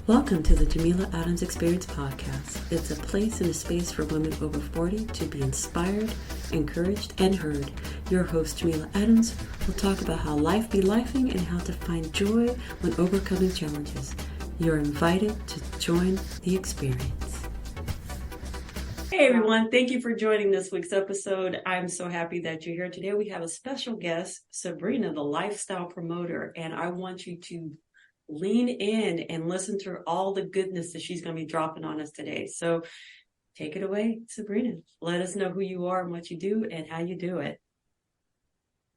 Welcome to the Jameela Adams Experience Podcast. It's a place and a space for women over 40 to be inspired, encouraged, and heard. Your host, Jameela Adams, will talk about how life be lifing and how to find joy when overcoming challenges. You're invited to join the experience. Hey everyone, thank you for joining this week's episode. I'm so happy that you're here today. We have a special guest, Sabrina, the lifestyle promoter, and I want you to lean in and listen to all the goodness that she's going to be dropping on us today. So take it away, Sabrina. Let us know who you are and what you do and how you do it.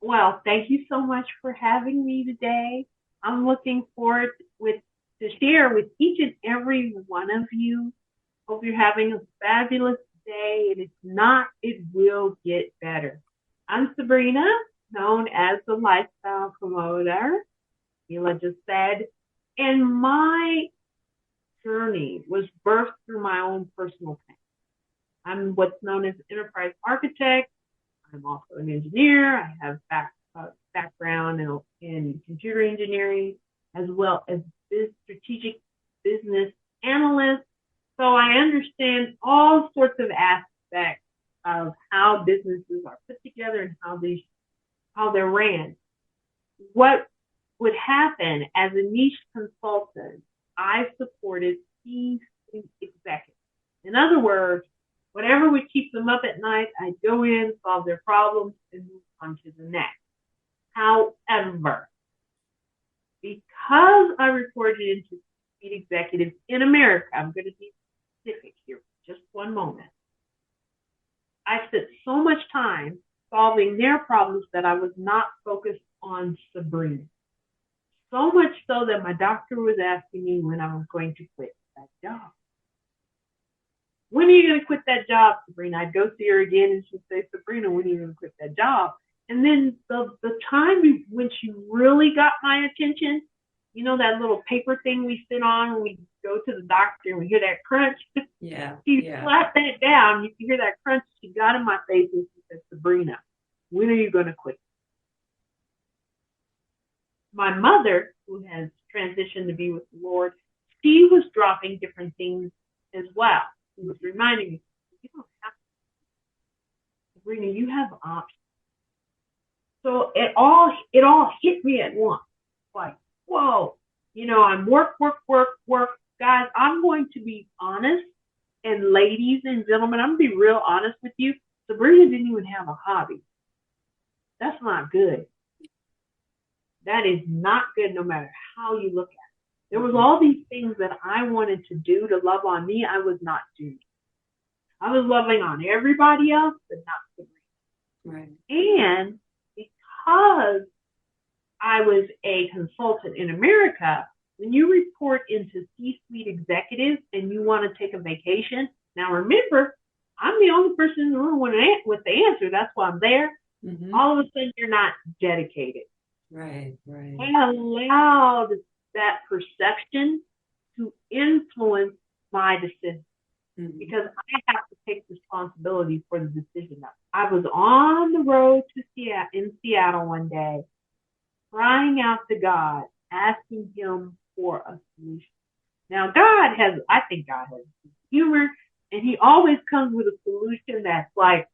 Well, thank you so much for having me today. I'm looking forward to share with each and every one of you. Hope you're having a fabulous day, and if not, it will get better. I'm Sabrina, known as the lifestyle promoter. Mila just said, and my journey was birthed through my own personal pain. I'm what's known as an enterprise architect. I'm also an engineer. I have background in computer engineering, as well as strategic business analyst. So I understand all sorts of aspects of how businesses are put together and how they're ran. What would happen as a niche consultant, I supported C-suite executives. In other words, whatever would keep them up at night, I'd go in, solve their problems, and move on to the next. However, because I reported into C-suite executives in America, I'm going to be specific here for just one moment. I spent so much time solving their problems that I was not focused on Sabrina. So much so that my doctor was asking me when I was going to quit that job. When are you going to quit that job, Sabrina? I'd go see her again and she'd say, Sabrina, when are you going to quit that job? And then the time when she really got my attention, you know that little paper thing we sit on when we go to the doctor and we hear that crunch? Yeah. She slapped that down. You can hear that crunch. She got in my face and she said, Sabrina, when are you going to quit? My mother, who has transitioned to be with the Lord, she was dropping different things as well. She was reminding me, you don't have to. Sabrina, you have options. So it all hit me at once. Like, whoa, I'm work. Guys, I'm going to be honest. And ladies and gentlemen, I'm going to be real honest with you. Sabrina didn't even have a hobby. That's not good. That is not good no matter how you look at it. There was all these things that I wanted to do to love on me. I was not doing. I was loving on everybody else, but not Sabrina. Right. And because I was a consultant in America, when you report into C-suite executives and you want to take a vacation, now remember, I'm the only person in the room with the answer. That's why I'm there. Mm-hmm. All of a sudden, you're not dedicated. Right. I allowed that perception to influence my decision because I have to take responsibility for the decision. I was on the road in Seattle one day, crying out to God, asking him for a solution. Now, I think God has humor, and he always comes with a solution that's like,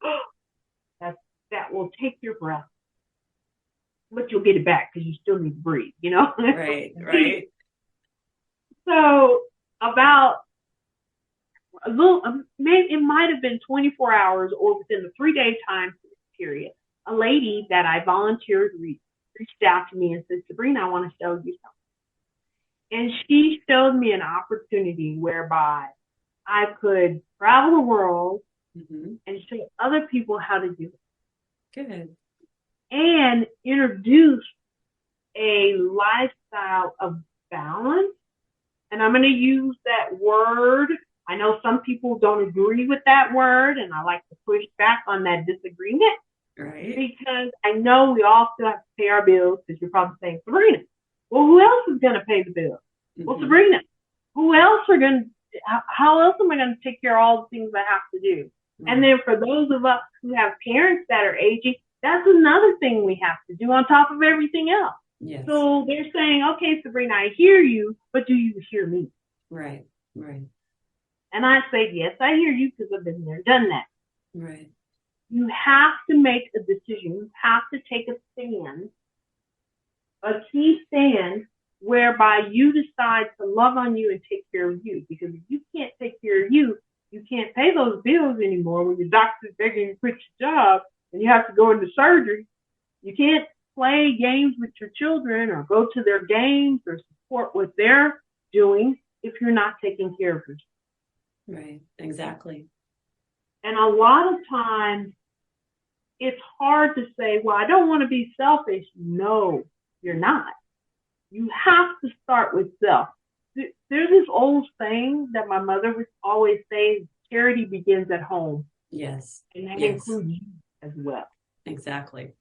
that will take your breath. But you'll get it back because you still need to breathe, Right. So about it might have been 24 hours or within the 3-day time period, a lady that I volunteered reached out to me and said, Sabrina, I want to show you something. And she showed me an opportunity whereby I could travel the world and show other people how to do it. Good. And introduce a lifestyle of balance. And I'm going to use that word. I know some people don't agree with that word, and I like to push back on that disagreement. Right. Because I know we all still have to pay our bills, because you're probably saying, Sabrina, well, who else is going to pay the bills? Well, Sabrina, how else am I going to take care of all the things I have to do? And then for those of us who have parents that are aging, that's another thing we have to do on top of everything else. Yes. So they're saying, okay, Sabrina, I hear you, but do you hear me? Right. Right. And I say, yes, I hear you because I've been there, done that. Right. You have to make a decision. You have to take a stand, a key stand, whereby you decide to love on you and take care of you. Because if you can't take care of you, you can't pay those bills anymore when your doctor's begging you to quit your job and you have to go into surgery. You can't play games with your children or go to their games or support what they're doing if you're not taking care of yourself. Right. Exactly. And a lot of times it's hard to say, well, I don't want to be selfish. No, you're not. You have to start with self. There's this old saying that my mother would always say, charity begins at home. Yes. And that Yes. includes you as well. Exactly.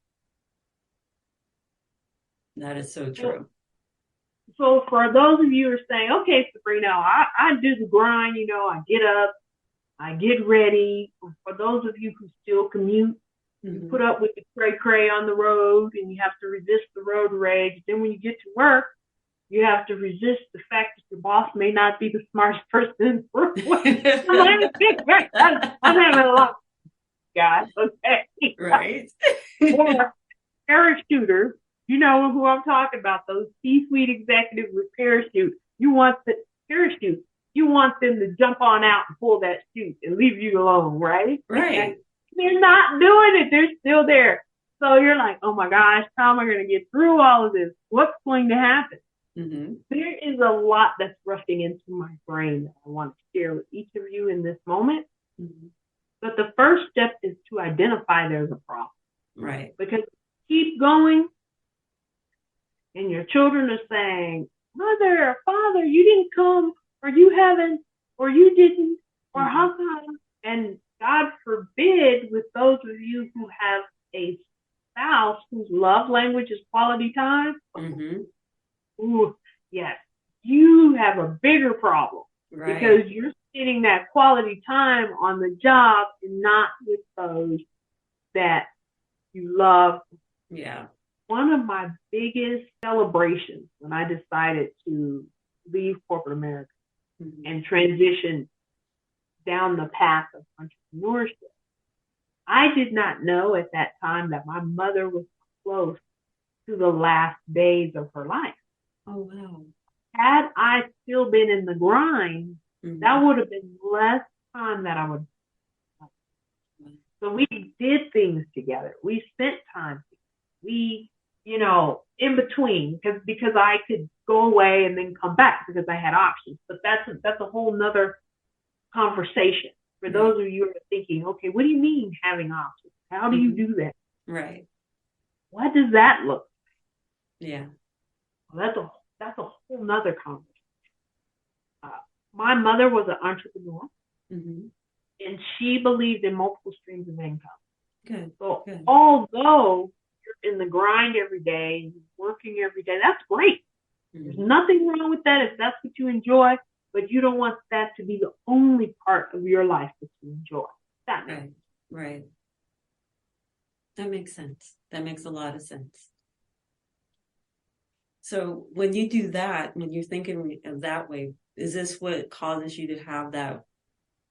That is so true. So for those of you who are saying, okay, Sabrina, I do the grind, I get up, I get ready. For those of you who still commute, you put up with the cray-cray on the road and you have to resist the road rage. Then when you get to work, you have to resist the fact that your boss may not be the smartest person in the room. I'm having a lot, guys, okay? Right. Or parachuters, you know who I'm talking about, those C-suite executives with parachutes. You want the parachute. You want them to jump on out and pull that chute and leave you alone, right? Right. And they're not doing it. They're still there. So you're like, oh my gosh, how am I going to get through all of this? What's going to happen? There is a lot that's rushing into my brain that I want to share with each of you in this moment. But the first step is to identify there's a problem. Right. Because keep going and your children are saying, Mother or Father, you didn't come, or you haven't, or you didn't, or how come? And God forbid, with those of you who have a spouse whose love language is quality time, ooh, yes, you have a bigger problem. Right. Because you're spending that quality time on the job and not with those that you love. Yeah. One of my biggest celebrations when I decided to leave corporate America and transition down the path of entrepreneurship, I did not know at that time that my mother was close to the last days of her life. Oh, wow. Had I still been in the grind, that would have been less time that I would. So we did things together. We spent time together. We, in between, because I could go away and then come back because I had options. But that's a whole nother conversation. For those of you who are thinking, okay, what do you mean having options? How do you do that? Right. What does that look like? Yeah. Well, that's a whole nother conversation. My mother was an entrepreneur, and she believed in multiple streams of income. Good. So Good. although you're in the grind every day, working every day, that's great. There's nothing wrong with that if that's what you enjoy, but you don't want that to be the only part of your life that you enjoy. That makes sense. Right. That makes sense. That makes a lot of sense. So when you do that, when you're thinking of that way, is this what causes you to have that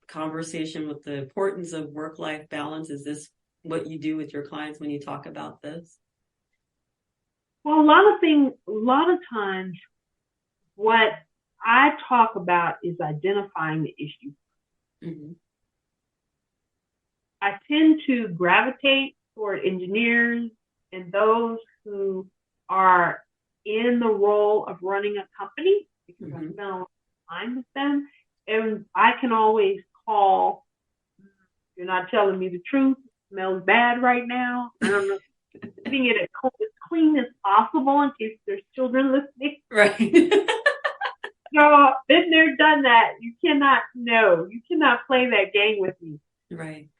conversation with the importance of work-life balance? Is this what you do with your clients when you talk about this? Well, a lot of times what I talk about is identifying the issue. I tend to gravitate toward engineers and those who are in the role of running a company because I spend a lot of time with them. And I can always call, you're not telling me the truth, it smells bad right now. I don't know, getting it as clean as possible in case there's children listening. Right. So, been there, done that. You cannot play that game with me. Right.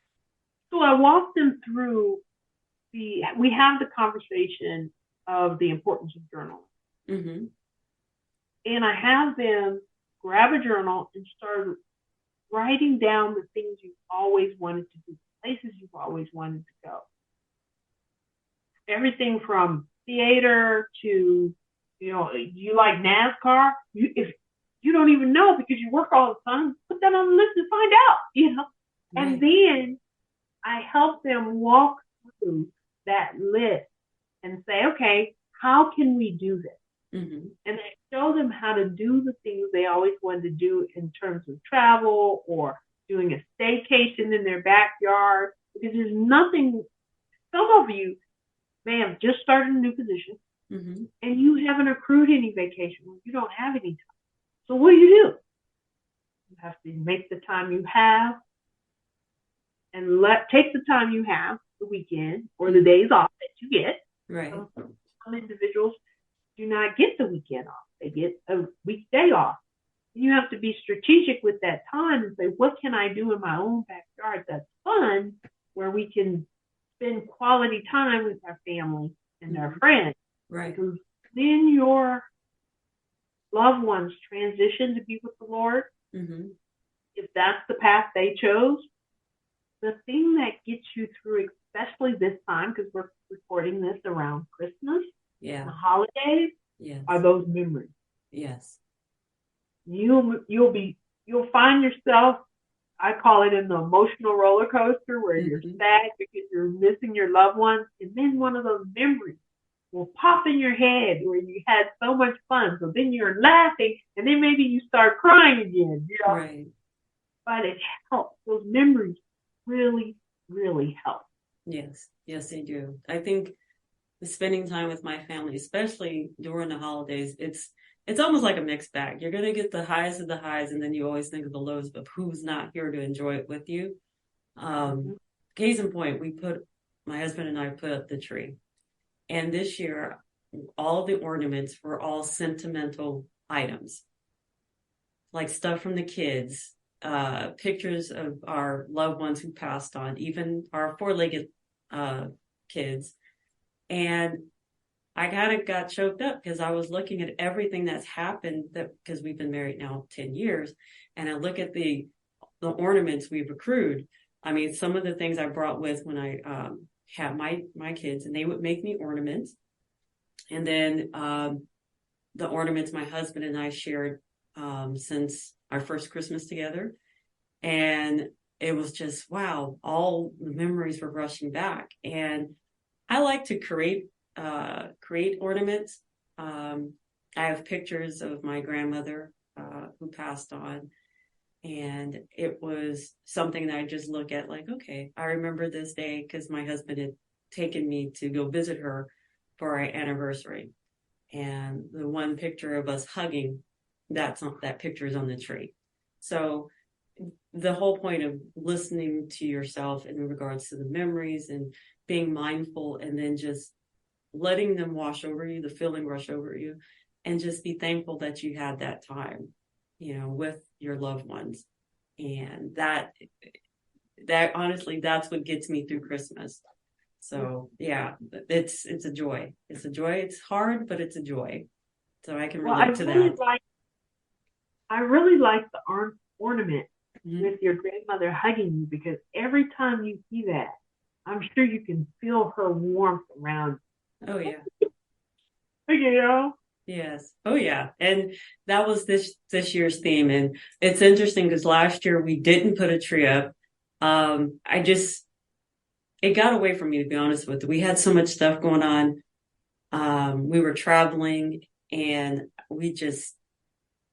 So I walk them through we have the conversation of the importance of journaling. And I have them grab a journal and start writing down the things you've always wanted to do, places you've always wanted to go. Everything from theater to, do you like NASCAR? you don't even know because you work all the time. Put that on the list and find out, Right. And then I help them walk through that list and say, okay, how can we do this? Mm-hmm. And I show them how to do the things they always wanted to do in terms of travel or doing a staycation in their backyard. Because there's nothing, some of you may have just started a new position Mm-hmm. and you haven't accrued any vacation. You don't have any time. So what do? You have to make the time you have and take the time you have, the weekend or the days off that you get. Right. Some individuals do not get the weekend off. They get a weekday off. You have to be strategic with that time and say, what can I do in my own backyard that's fun, where we can spend quality time with our family and our friends. Right. Because then your loved ones transition to be with the Lord. Mm-hmm. If that's the path they chose, the thing that gets you through, especially this time, because we're recording this around Christmas, the holidays, are those memories. Yes. You'll find yourself, I call it an emotional roller coaster, where you're sad because you're missing your loved ones, and then one of those memories will pop in your head where you had so much fun. So then you're laughing, and then maybe you start crying again. Right. But it helps. Those memories really, really help. Yes, they do. I think spending time with my family, especially during the holidays, it's almost like a mixed bag. You're going to get the highs of the highs, and then you always think of the lows, but who's not here to enjoy it with you? Case in point, my husband and I put up the tree. And this year, all the ornaments were all sentimental items, like stuff from the kids, pictures of our loved ones who passed on, even our four-legged kids. And I kind of got choked up because I was looking at everything that's happened, because we've been married now 10 years. And I look at the ornaments we've accrued. I mean, some of the things I brought with when I had my kids, and they would make me ornaments. And then the ornaments my husband and I shared since our first Christmas together. And it was just, wow, all the memories were rushing back. And I like to create ornaments. I have pictures of my grandmother who passed on. And it was something that I just look at like, okay, I remember this day because my husband had taken me to go visit her for our anniversary. And the one picture of us hugging, that picture is on the tree. So the whole point of listening to yourself in regards to the memories and being mindful, and then just letting them wash over you, the feeling rush over you, and just be thankful that you had that time, with your loved ones. And that honestly, that's what gets me through Christmas. So yeah, it's a joy. It's a joy. It's hard, but it's a joy. So I can relate to that. I really like the ornament with your grandmother hugging you, because every time you see that, I'm sure you can feel her warmth around you. Oh yeah. Yes. Oh yeah. And that was this year's theme. And it's interesting because last year we didn't put a tree up. It got away from me, to be honest with you. We had so much stuff going on. We were traveling, and we just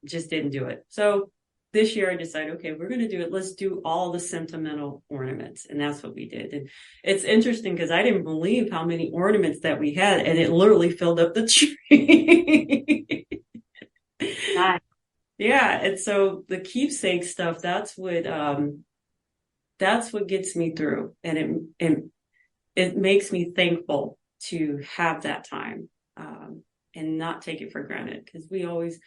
didn't do it. So this year I decided, okay, we're going to do it. Let's do all the sentimental ornaments. And that's what we did. And it's interesting because I didn't believe how many ornaments that we had, and it literally filled up the tree. Nice. Yeah. And so the keepsake stuff, that's what gets me through. And it makes me thankful to have that time, and not take it for granted, because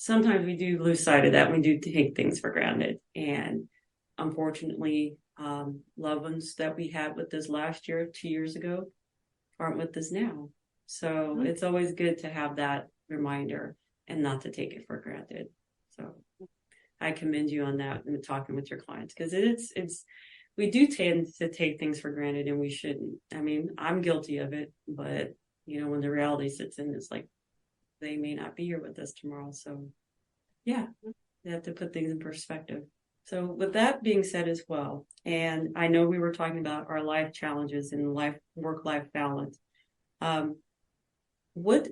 sometimes we do lose sight of that. We do take things for granted. And unfortunately, loved ones that we had with us last year, 2 years ago, aren't with us now. So it's always good to have that reminder and not to take it for granted. So I commend you on that and talking with your clients, because we do tend to take things for granted, and we shouldn't. I mean, I'm guilty of it, but when the reality sits in, it's like, they may not be here with us tomorrow. So Yeah. You have to put things in perspective. So with that being said as well, and I know we were talking about our life challenges and work-life balance. What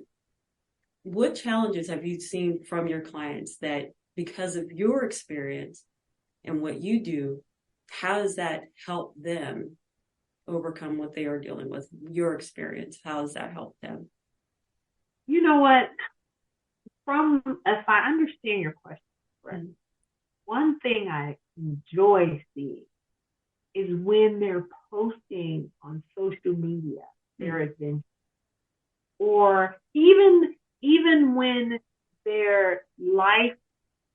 challenges have you seen from your clients that because of your experience and what you do, how does that help them overcome what they are dealing with? Your experience, how does that help them? You know what? If I understand your question correctly, one thing I enjoy seeing is when they're posting on social media their adventures, or even when their life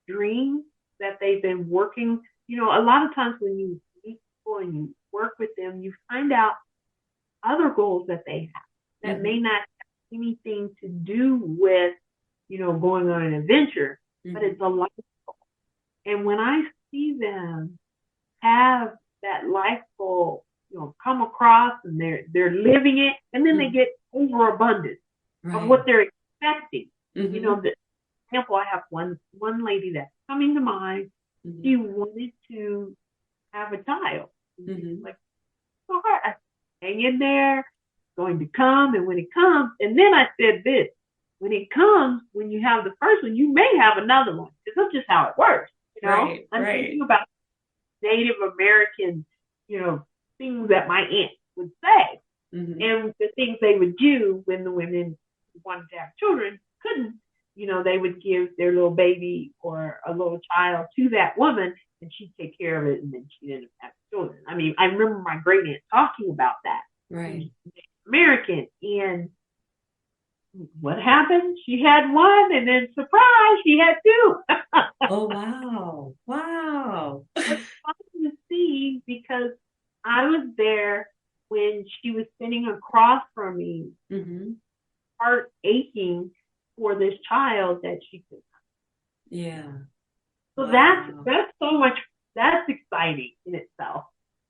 dreams that they've been working. You know, a lot of times when you meet people and you work with them, you find out other goals that they have that may not have anything to do with, you know, going on an adventure, but it's a life goal. And when I see them have that life goal, you know, come across and they're living it, and then they get overabundant of what they're expecting. You know, the example, I have one lady that's coming to mind. She wanted to have a child. Like, so hard. I hang in there, it's going to come, and when it comes, and then I said this, when it comes, when you have the first one, you may have another one. That's just how it works. You know, I'm thinking about Native American, you know, things that my aunt would say, and the things they would do when the women wanted to have children couldn't. You know, they would give their little baby or a little child to that woman, and she'd take care of it, and then she didn't have children. I mean, I remember my great aunt talking about that. Right. American, and what happened? She had one, and then surprise, she had two. Oh, wow. Wow. It's fun to see because I was there when she was sitting across from me, heart aching for this child that she could. Yeah. So that's so much, that's exciting in itself.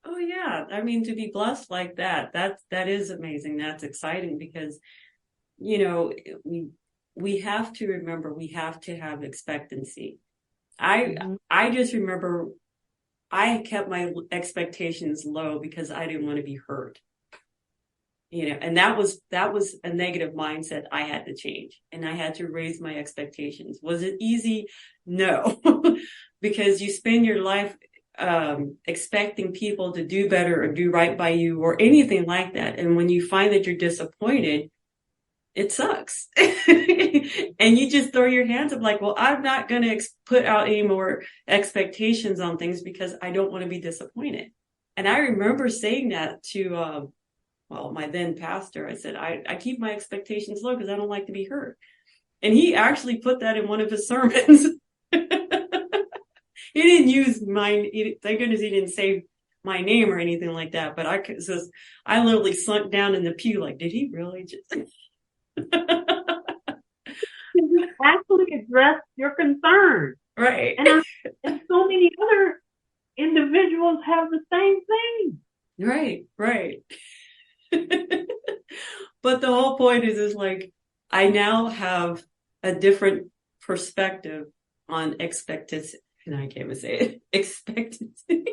Oh yeah. I mean, to be blessed like that is amazing. That's exciting because, you know, we have to remember, we have to have expectancy. I just remember I kept my expectations low because I didn't want to be hurt. You know, and that was a negative mindset I had to change, and I had to raise my expectations. Was it easy? No, because you spend your life expecting people to do better or do right by you or anything like that. And when you find that you're disappointed, it sucks. And you just throw your hands up like, well, I'm not going to put out any more expectations on things because I don't want to be disappointed. And I remember saying that to, my then pastor. I said, I keep my expectations low because I don't like to be hurt. And he actually put that in one of his sermons. He didn't use mine. Thank goodness he didn't say my name or anything like that. But I literally sunk down in the pew like, did he really just... You actually address your concerns. Right. And so many other individuals have the same thing. Right. But the whole point is like, I now have a different perspective on expectancy. And I can't even say it. Expectancy.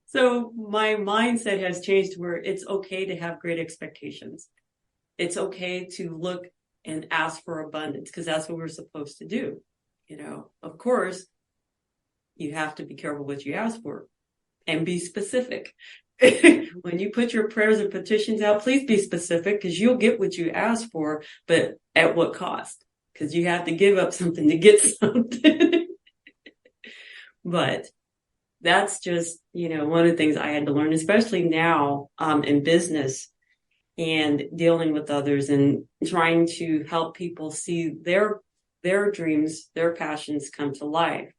So my mindset has changed where it's okay to have great expectations. It's okay to look and ask for abundance because that's what we're supposed to do. You know, of course, you have to be careful what you ask for and be specific. When you put your prayers and petitions out, please be specific because you'll get what you ask for, but at what cost? Because you have to give up something to get something. But that's just, you know, one of the things I had to learn, especially now in business and dealing with others and trying to help people see their dreams, their passions come to life.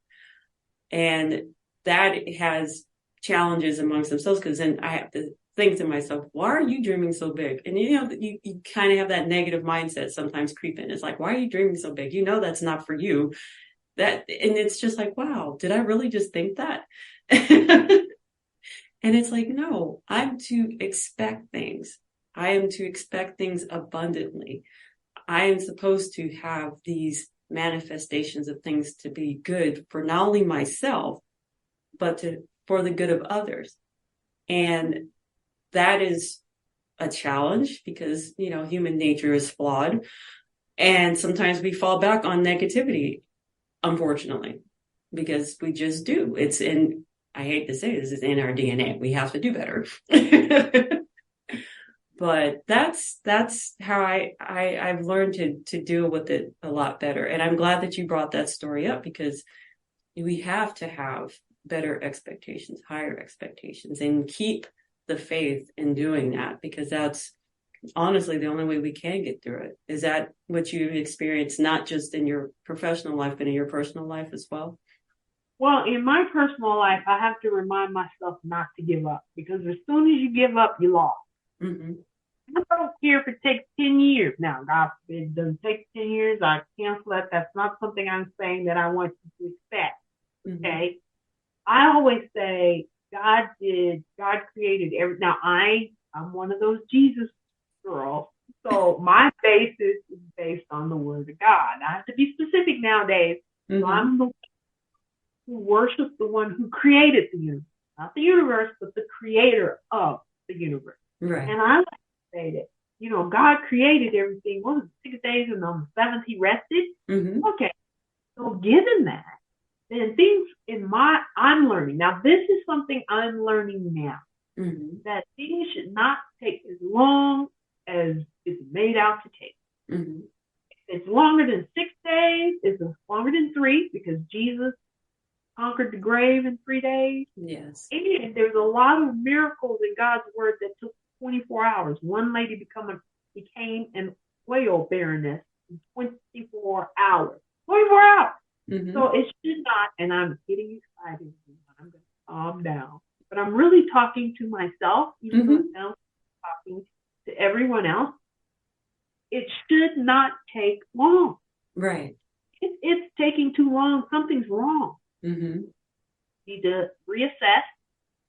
And that has challenges amongst themselves because then I have to think to myself, why are you dreaming so big? And you know, you kind of have that negative mindset sometimes creep in. It's like, why are you dreaming so big? You know, that's not for you. And it's just like, wow, did I really just think that? And it's like, no, I'm to expect things. I am to expect things abundantly. I am supposed to have these manifestations of things to be good for not only myself, but for the good of others. And that is a challenge because, human nature is flawed. And sometimes we fall back on negativity, unfortunately, because we just do. I hate to say this, it's in our DNA. We have to do better. But that's how I've learned to deal with it a lot better. And I'm glad that you brought that story up, because we have to have better expectations, higher expectations, and keep the faith in doing that, because that's honestly the only way we can get through it. Is that what you've experienced, not just in your professional life, but in your personal life as well? Well, in my personal life, I have to remind myself not to give up, because as soon as you give up, you lost. Mm-hmm. I don't care if it takes 10 years. Now, God forbid it doesn't take 10 years. I cancel that. That's not something I'm saying that I want you to expect. Okay? Mm-hmm. I always say God created everything. Now, I'm one of those Jesus girls. So my basis is based on the word of God. I have to be specific nowadays. Mm-hmm. So I'm the one who worships the one who created the universe. Not the universe, but the creator of the universe. Right. And I like to say that, God created everything. What was it, 6 days, and on the seventh he rested? Mm-hmm. Okay. So given that, then things I'm learning. Now, this is something I'm learning now. Mm-hmm. That things should not take as long as it's made out to take. Mm-hmm. If it's longer than 6 days, it's longer than 3, because Jesus conquered the grave in 3 days. Yes. And there's a lot of miracles in God's word that took 24 hours. One lady became an oil baroness in 24 hours. 24 hours. Mm-hmm. So it should not, and I'm getting excited. I'm going to calm down. But I'm really talking to myself, even mm-hmm. though it sounds like talking to everyone else. It should not take long. Right. It's taking too long. Something's wrong. Mm-hmm. Need to reassess.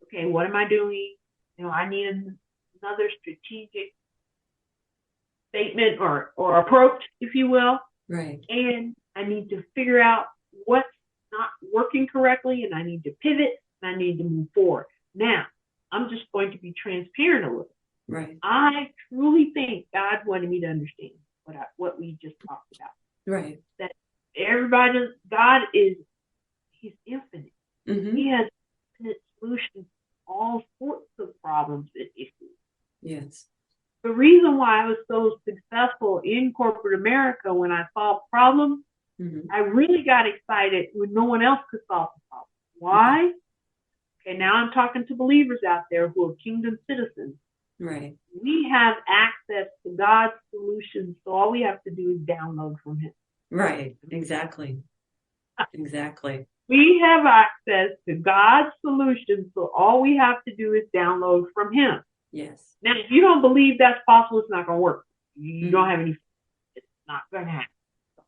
Okay, what am I doing? I need another strategic statement or approach, if you will. Right. And I need to figure out what's not working correctly, and I need to pivot, and I need to move forward. Now, I'm just going to be transparent a little. Right. I truly think God wanted me to understand what we just talked about. Right. That He's infinite. Mm-hmm. He has infinite solutions to all sorts of problems and issues. Yes. The reason why I was so successful in corporate America when I solved problems, mm-hmm. I really got excited when no one else could solve the problem. Why? Mm-hmm. Okay, now I'm talking to believers out there who are kingdom citizens. Right. We have access to God's solutions, so all we have to do is download from Him. Right. Exactly. Exactly. We have access to God's solutions, so all we have to do is download from Him. Yes. Now, if you don't believe that's possible, it's not going to work. You mm-hmm. don't have any. It's not going to happen.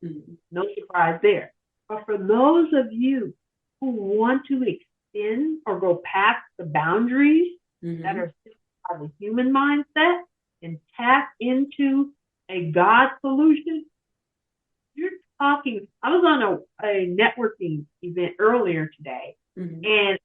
Mm-hmm. No surprise there. But for those of you who want to extend or go past the boundaries mm-hmm. that are set by the human mindset and tap into a God solution, you're talking. I was on a networking event earlier today, mm-hmm. and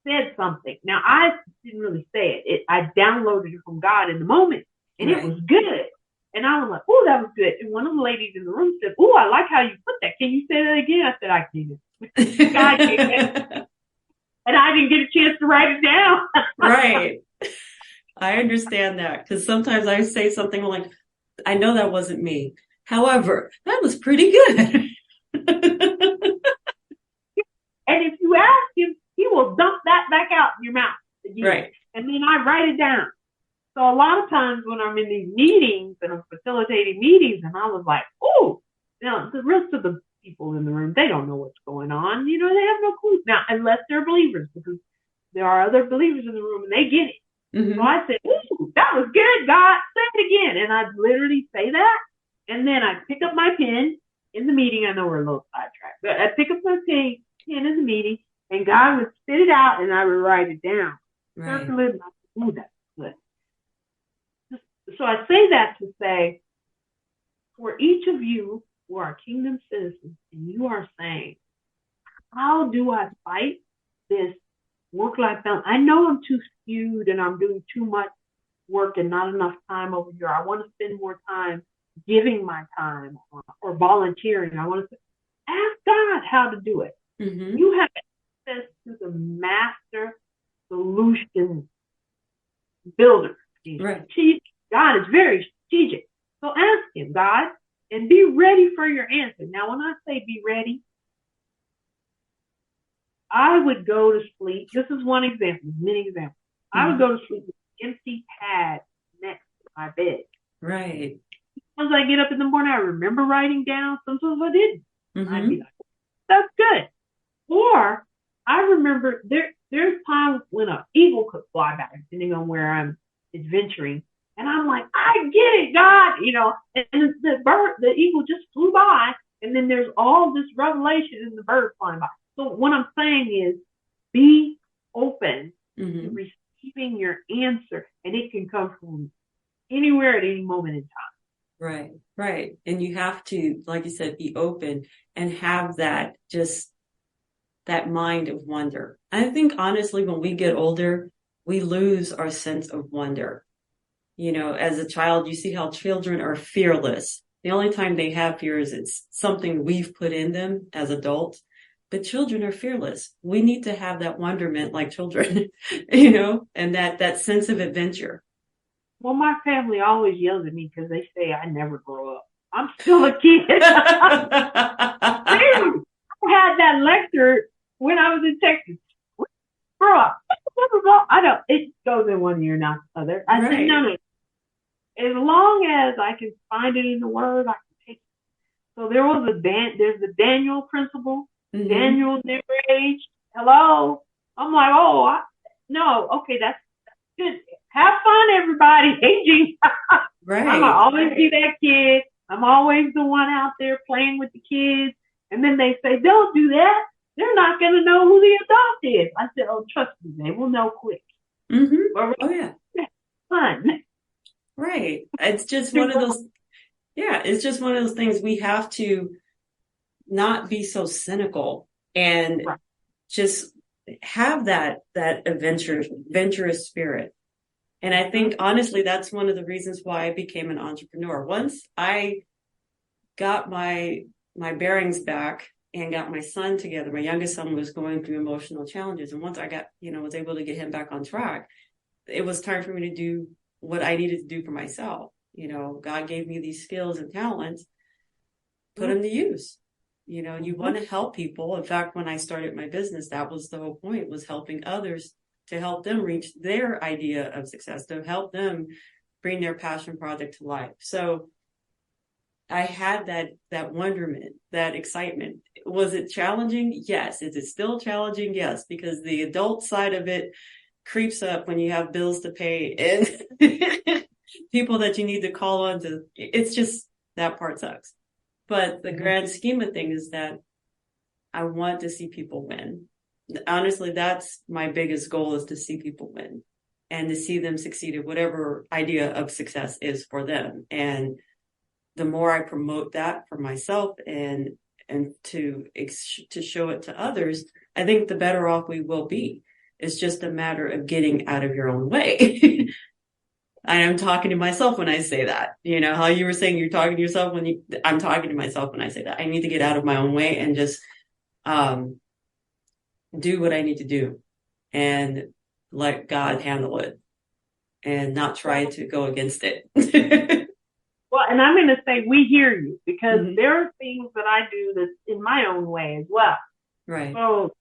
said something. Now, I didn't really say it. I downloaded it from God in the moment, and right. It was good. And I was like, oh, that was good. And one of the ladies in the room said, oh, I like how you put that. Can you say that again? I said, I can't. God can't. And I didn't get a chance to write it down. Right. I understand that, because sometimes I say something like, I know that wasn't me. However, that was pretty good. And if you ask him, he will dump that back out in your mouth again. Right. And then I write it down. So a lot of times when I'm in these meetings and I'm facilitating meetings, and I was like, oh, now the rest of the people in the room, they don't know what's going on. They have no clue. Now, unless they're believers, because there are other believers in the room and they get it. Mm-hmm. So I said, ooh, that was good, God. Say it again. And I'd literally say that. And then I'd pick up my pen in the meeting. I know we're a little sidetracked, but I'd pick up my pen in the meeting, and God would spit it out, and I would write it down. Right. Ooh, that's good. So I say that to say, for each of you who are kingdom citizens, and you are saying, how do I fight this work-life balance? I know I'm too skewed and I'm doing too much work and not enough time over here. I want to spend more time giving my time or volunteering. I want to ask God how to do it. Mm-hmm. You have access to the master solution builder. Right. God is very strategic. So ask him, God, and be ready for your answer. Now, when I say be ready, I would go to sleep. This is one example, many examples. I would go to sleep with an empty pad next to my bed. Right. Sometimes I get up in the morning, I remember writing down. Sometimes I didn't. Mm-hmm. I'd be like, that's good. Or I remember there's times when an eagle could fly by, depending on where I'm adventuring. And I'm like, I get it, God, and the eagle just flew by. And then there's all this revelation in the bird flying by. So what I'm saying is be open Mm-hmm. to receiving your answer. And it can come from anywhere at any moment in time. Right, right. And you have to, like you said, be open and have that mind of wonder. I think honestly, when we get older, we lose our sense of wonder. As a child, you see how children are fearless. The only time they have fear is it's something we've put in them as adults. But children are fearless. We need to have that wonderment like children, and that sense of adventure. Well, my family always yells at me because they say I never grow up. I'm still a kid. I had that lecture when I was in Texas. Grow up. I don't. It goes in one ear, not the other. I said, no. As long as I can find it in the Word, I can take it. So there's the Daniel principle. Mm-hmm. Daniel never aged. Hello. I'm like, no. Okay, that's good. Have fun, everybody. Aging. Right. I'm gonna always be that kid. I'm always the one out there playing with the kids. And then they say, don't do that. They're not going to know who the adult is. I said, oh, trust me, they will know quick. Mm-hmm. Oh, yeah. Fun. Right. It's just one of those, it's just one of those things we have to not be so cynical and just have that adventurous spirit. And I think, honestly, that's one of the reasons why I became an entrepreneur. Once I got my bearings back and got my son together, my youngest son was going through emotional challenges. And once I got, was able to get him back on track, it was time for me to do what I needed to do for myself. God gave me these skills and talents, put them to use. You want to help people. In fact, when I started my business, that was the whole point, was helping others, to help them reach their idea of success, to help them bring their passion project to life. So I had that wonderment, that excitement. Was it challenging? Yes. Is it still challenging? Yes, because the adult side of it creeps up when you have bills to pay and people that you need to call on to. It's just, that part sucks. But the grand scheme of things is that I want to see people win. Honestly, that's my biggest goal, is to see people win and to see them succeed at whatever idea of success is for them. And the more I promote that for myself and to show it to others, I think the better off we will be. It's just a matter of getting out of your own way. I am talking to myself when I say that. How you were saying you're talking to yourself I'm talking to myself when I say that. I need to get out of my own way and just do what I need to do and let God handle it and not try to go against it. Well, and I'm going to say we hear you, because there are things that I do that's in my own way as well. Right. So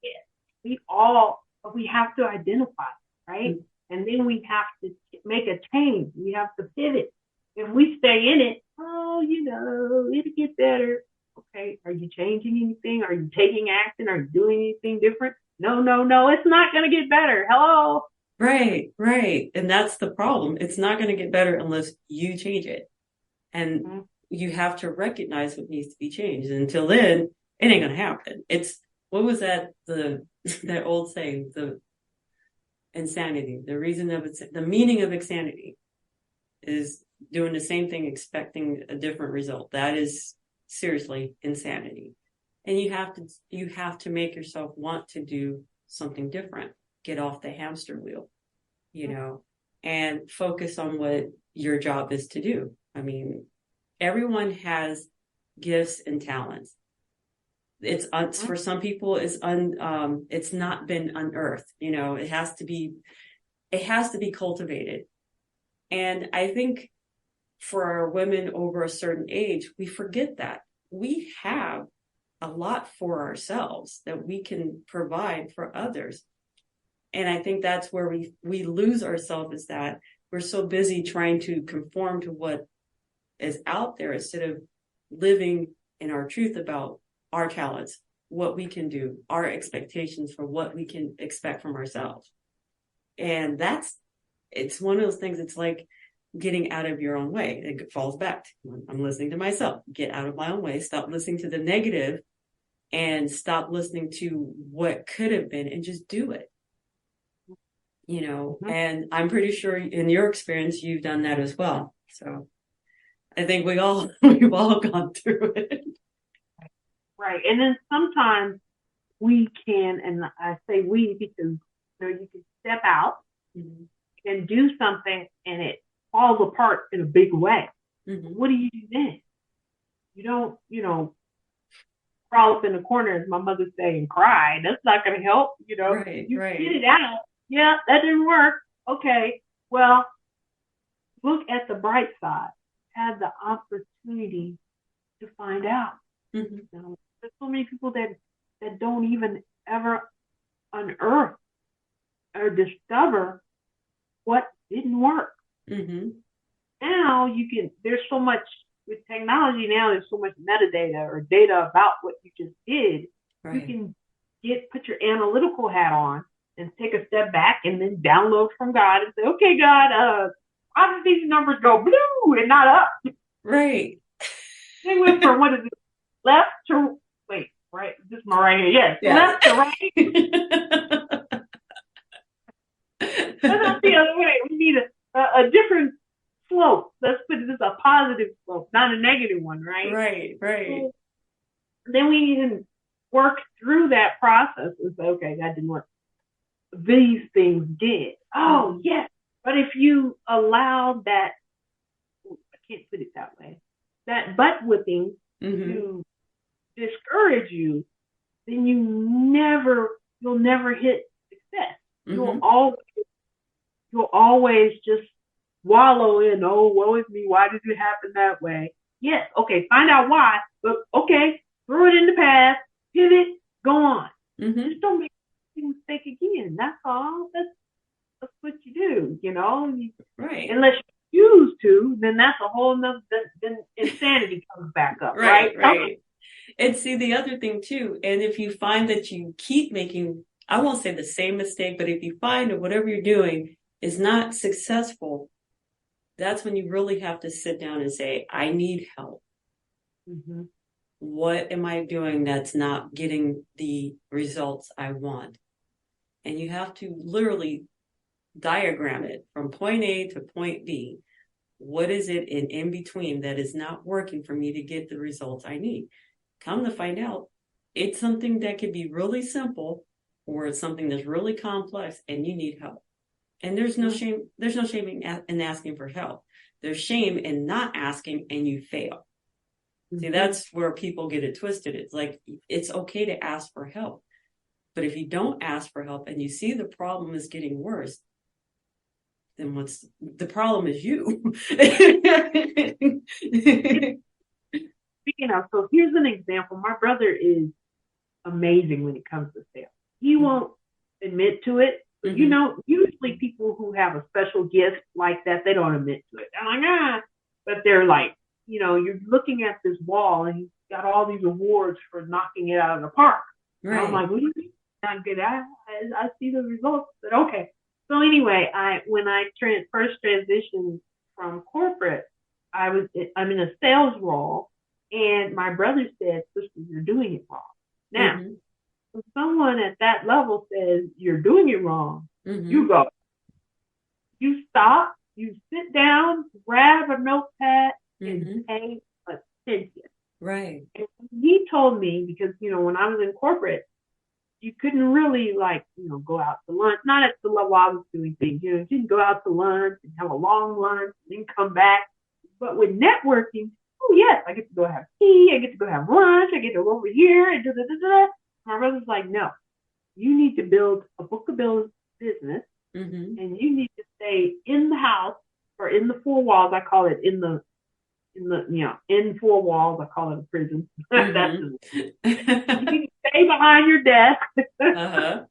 we have to identify, right? And then we have to make a change. We have to pivot. If we stay in it, it'll get better. Okay, are you changing anything? Are you taking action? Are you doing anything different? No, it's not going to get better. Hello. Right. And that's the problem. It's not going to get better unless you change it. And you have to recognize what needs to be changed. And until then, it ain't going to happen. What was that old saying, the insanity, the meaning of insanity is doing the same thing, expecting a different result. That is seriously insanity. And you have to make yourself want to do something different, get off the hamster wheel, and focus on what your job is to do. I mean, everyone has gifts and talents. It's for some people it's not been unearthed. It has to be cultivated. And I think for our women over a certain age, we forget that we have a lot for ourselves that we can provide for others. And I think that's where we lose ourselves, is that we're so busy trying to conform to what is out there instead of living in our truth about our talents, what we can do, our expectations for what we can expect from ourselves. And it's one of those things. It's like getting out of your own way. It falls back to, I'm listening to myself, get out of my own way, stop listening to the negative and stop listening to what could have been and just do it. And I'm pretty sure in your experience, you've done that as well. So I think we've all gone through it. Right. And then sometimes we can, and I say we because you can step out and do something and it falls apart in a big way. What do you do then? You don't, crawl up in the corner, as my mother say, and cry. That's not going to help. Right, you right. Get it out. Yeah, that didn't work. Okay, well, look at the bright side. Have the opportunity to find out. There's so many people that don't even ever unearth or discover what didn't work. Now there's so much with technology now, there's so much metadata or data about what you just did. Right. You can put your analytical hat on and take a step back and then download from God and say, okay, God, how did these numbers go blue and not up? Right. They went from, what is it, left to, wait, right? This is my right here. Yes. Left to right. That's not the other way. We need a different slope. Let's put it as a positive slope, not a negative one, right? Right. So then we need to work through that process and say, okay, that didn't work. These things did. Oh, yes. But if you allow that, I can't put it that way, that butt whipping to discourage you, then you'll never hit success. You'll always just wallow in, oh, woe is me, why did it happen that way? Yes, okay, find out why, but okay, throw it in the past, pivot, go on. Just don't make the mistake again. That's all. That's what you do, Right. Unless you choose to, then that's a whole nother, then insanity comes back up, right? Right. And see, the other thing too, and if you find that you keep making, I won't say the same mistake, but if you find that whatever you're doing is not successful, that's when you really have to sit down and say, I need help. What am I doing that's not getting the results I want? And you have to literally diagram it from point A to point B. What is it in between that is not working for me to get the results I need? Come to find out, it's something that could be really simple, or it's something that's really complex and you need help. And there's no shame. There's no shame in asking for help. There's shame in not asking and you fail. See, that's where people get it twisted. It's like, it's okay to ask for help. But if you don't ask for help and you see the problem is getting worse, then the problem is you. Speaking of, so here's an example. My brother is amazing when it comes to sales. He won't admit to it. But usually people who have a special gift like that, they don't admit to it. They're like, but they're like, you're looking at this wall and he's got all these awards for knocking it out of the park. Right. I'm like, what do you mean? Not good. I see the results, but okay. So anyway, when I first transitioned from corporate, I'm in a sales role, and my brother said, "Sister, you're doing it wrong." Now, if someone at that level says you're doing it wrong, you go. You stop. You sit down, grab a notepad, and pay attention. Right. And he told me, because, when I was in corporate, you couldn't really go out to lunch, not at the level I was doing things. You didn't go out to lunch and have a long lunch and then come back. But with networking, oh yes, I get to go have tea, I get to go have lunch, I get to go over here and da da da da. My brother's like, no, you need to build a book of business, and you need to stay in the house or in the four walls. I call it in four walls. I call it a prison. You need to stay behind your desk. Uh-huh.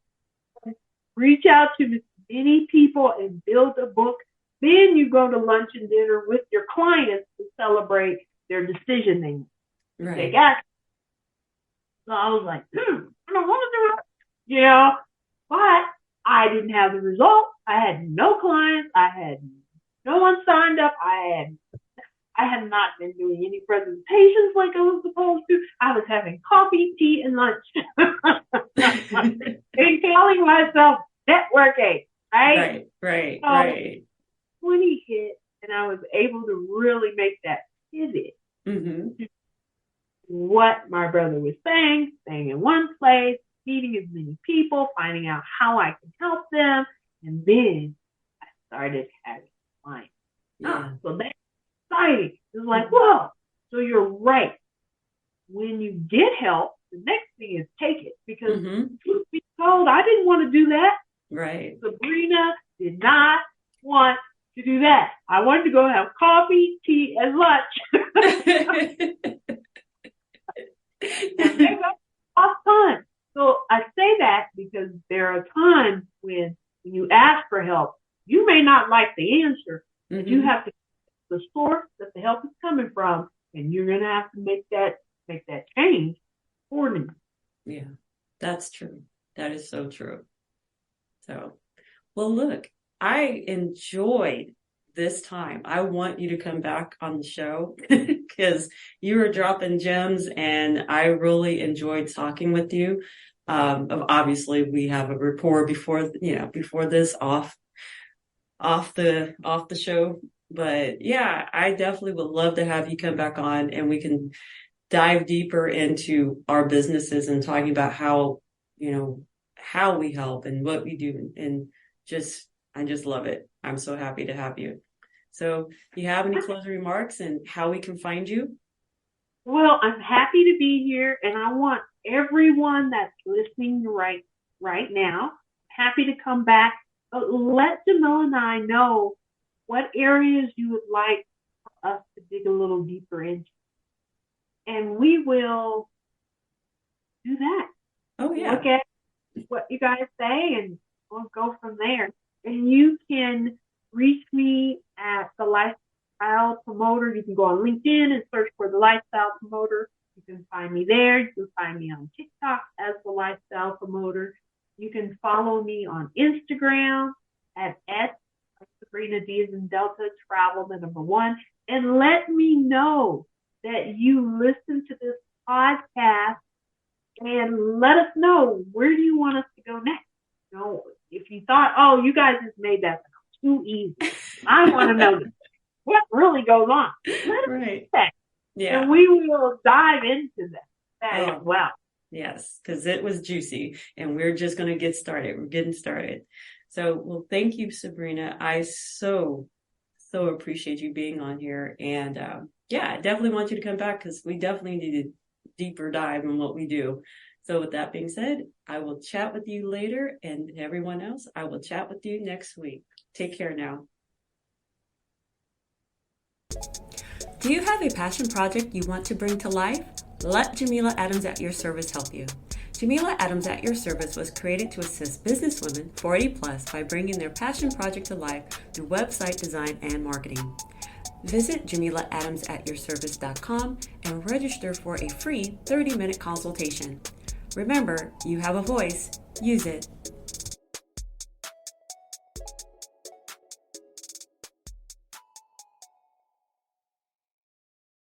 Reach out to as many people and build a book. Then you go to lunch and dinner with your clients to celebrate their decision they make. Right. Take action. So I was like, I don't want to do it. But I didn't have the results. I had no clients. I had no one signed up. I had not been doing any presentations like I was supposed to. I was having coffee, tea, and lunch. And calling myself networking, right? Right. So 20 hit, and I was able to really make that pivot to what my brother was saying, staying in one place, meeting as many people, finding out how I can help them, and then I started having clients. Yeah. So that's exciting. It's like, whoa. So you're right. When you get help, the next thing is take it. Because truth be told, I didn't want to do that. Right. Sabrina did not want to do that. I wanted to go have coffee, tea, and lunch. And that's off time. So I say that because there are times when you ask for help, you may not like the answer, but you have to the source that the help is coming from, and you're gonna have to make that change for them. Yeah, that's true. That is so true. So, well, look, I enjoyed this time. I want you to come back on the show because you were dropping gems, and I really enjoyed talking with you. Obviously, we have a rapport before this off the show. But yeah, I definitely would love to have you come back on and we can dive deeper into our businesses and talking about how we help and what we do. And I just love it. I'm so happy to have you. So do you have any closing remarks and how we can find you? Well, I'm happy to be here, and I want everyone that's listening right now, happy to come back. But let Jameela and I know what areas you would like for us to dig a little deeper into. And we will do that. Oh, yeah. Look at what you guys say, and we'll go from there. And you can reach me at the Lifestyle Promoter. You can go on LinkedIn and search for the Lifestyle Promoter. You can find me there. You can find me on TikTok as the Lifestyle Promoter. You can follow me on Instagram at Sabrina D as in Delta Travel, the number 1. And let me know that you listen to this podcast, and let us know, where do you want us to go next? If you thought, oh, you guys just made that too easy, I want to know what really goes on. Let us know that. Yeah. And we will dive into that as well. Yes, because it was juicy, and we're just going to get started. We're getting started. So, well, thank you, Sabrina. I so appreciate you being on here. And I definitely want you to come back because we definitely need a deeper dive in what we do. So with that being said, I will chat with you later, and everyone else, I will chat with you next week. Take care now. Do you have a passion project you want to bring to life? Let Jameela Adams at Your Service help you. Jameela Adams at Your Service was created to assist businesswomen 40 plus by bringing their passion project to life through website design and marketing. Visit JameelaAdamsAtYourService.com and register for a free 30-minute consultation. Remember, you have a voice. Use it.